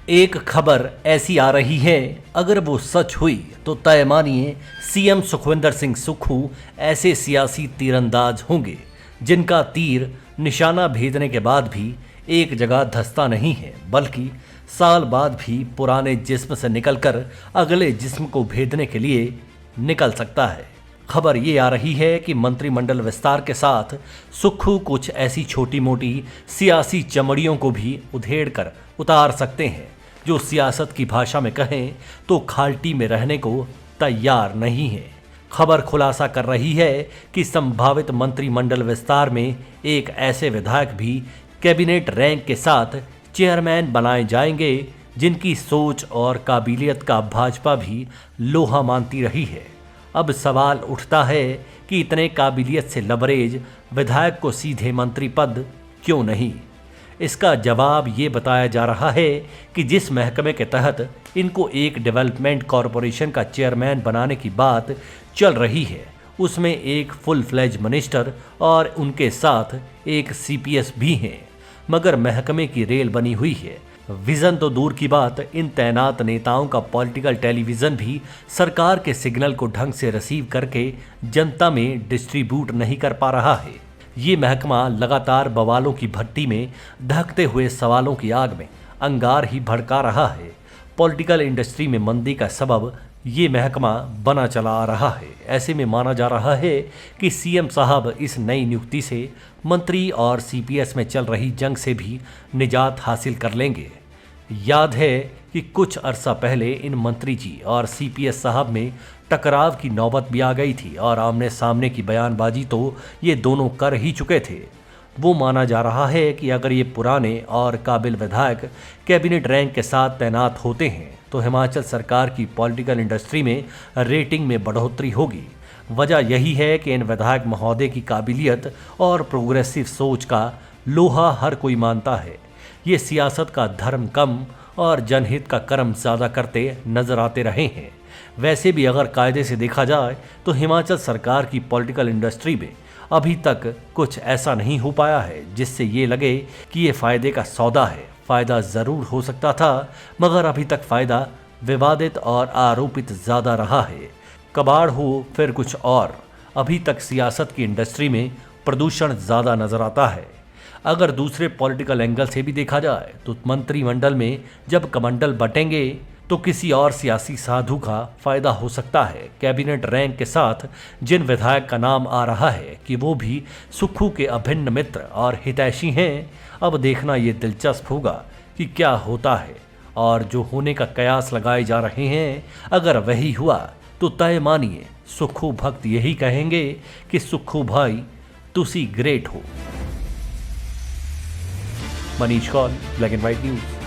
एक खबर ऐसी आ रही है, अगर वो सच हुई तो तय मानिए सीएम सुखविंदर सिंह सुक्खू ऐसे सियासी तीरंदाज होंगे जिनका तीर निशाना भेदने के बाद भी एक जगह धंसता नहीं है, बल्कि साल बाद भी पुराने जिस्म से निकलकर अगले जिस्म को भेदने के लिए निकल सकता है। खबर ये आ रही है कि मंत्रिमंडल विस्तार के साथ सुक्खू कुछ ऐसी छोटी मोटी सियासी चमड़ियों को भी उधेड़ कर उतार सकते हैं जो सियासत की भाषा में कहें तो खाल्टी में रहने को तैयार नहीं है। खबर खुलासा कर रही है कि संभावित मंत्रिमंडल विस्तार में एक ऐसे विधायक भी कैबिनेट रैंक के साथ चेयरमैन बनाए जाएंगे जिनकी सोच और काबिलियत का भाजपा भी लोहा मानती रही है। अब सवाल उठता है कि इतने काबिलियत से लबरेज विधायक को सीधे मंत्री पद क्यों नहीं। इसका जवाब ये बताया जा रहा है कि जिस महकमे के तहत इनको एक डेवलपमेंट कॉरपोरेशन का चेयरमैन बनाने की बात चल रही है, उसमें एक फुल फ्लेज मिनिस्टर और उनके साथ एक सीपीएस भी हैं, मगर महकमे की रेल बनी हुई है। विजन तो दूर की बात, इन तैनात नेताओं का पॉलिटिकल टेलीविजन भी सरकार के सिग्नल को ढंग से रिसीव करके जनता में डिस्ट्रीब्यूट नहीं कर पा रहा है। ये महकमा लगातार बवालों की भट्टी में धकते हुए सवालों की आग में अंगार ही भड़का रहा है। पॉलिटिकल इंडस्ट्री में मंदी का सबब ये महकमा बना चला आ रहा है। ऐसे में माना जा रहा है कि सीएम साहब इस नई नियुक्ति से मंत्री और सीपीएस में चल रही जंग से भी निजात हासिल कर लेंगे। याद है कि कुछ अरसा पहले इन मंत्री जी और सीपीएस साहब में टकराव की नौबत भी आ गई थी और आमने सामने की बयानबाजी तो ये दोनों कर ही चुके थे। वो माना जा रहा है कि अगर ये पुराने और काबिल विधायक कैबिनेट रैंक के साथ तैनात होते हैं तो हिमाचल सरकार की पॉलिटिकल इंडस्ट्री में रेटिंग में बढ़ोतरी होगी। वजह यही है कि इन विधायक महोदय की काबिलियत और प्रोग्रेसिव सोच का लोहा हर कोई मानता है। ये सियासत का धर्म कम और जनहित का कर्म ज़्यादा करते नजर आते रहे हैं। वैसे भी अगर कायदे से देखा जाए तो हिमाचल सरकार की पॉलिटिकल इंडस्ट्री में अभी तक कुछ ऐसा नहीं हो पाया है जिससे ये लगे कि ये फ़ायदे का सौदा है। फ़ायदा ज़रूर हो सकता था, मगर अभी तक फ़ायदा विवादित और आरोपित ज़्यादा रहा है। कबाड़ हो फिर कुछ और, अभी तक सियासत की इंडस्ट्री में प्रदूषण ज़्यादा नज़र आता है। अगर दूसरे पॉलिटिकल एंगल से भी देखा जाए तो मंत्रिमंडल में जब कमंडल बटेंगे तो किसी और सियासी साधु का फायदा हो सकता है। कैबिनेट रैंक के साथ जिन विधायक का नाम आ रहा है कि वो भी सुक्खू के अभिन्न मित्र और हितैषी हैं, अब देखना ये दिलचस्प होगा कि क्या होता है। और जो होने का कयास लगाए जा रहे हैं, अगर वही हुआ तो तय मानिए सुक्खू भक्त यही कहेंगे कि सुक्खू भाई तुसी ग्रेट हो। Manish Kaul, black and white news.